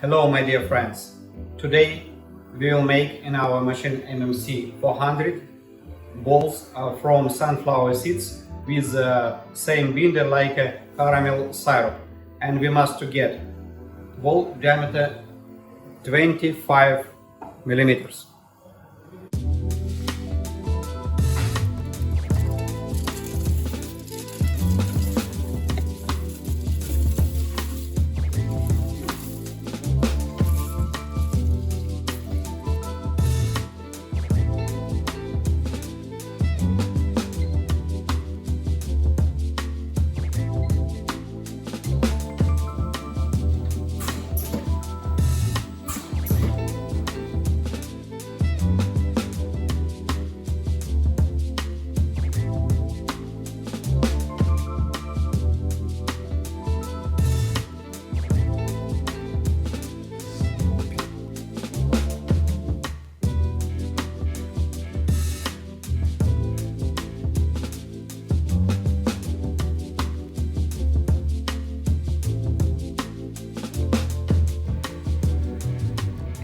Hello my dear friends, today we will make in our machine MMC 400 balls from sunflower seeds with same binder like a caramel syrup, and we must to get ball diameter 25 millimeters.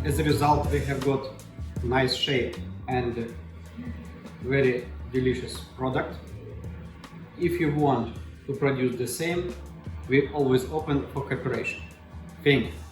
As a result, we have got nice shape and very delicious product. If you want to produce the same, we always open for cooperation. Thank you.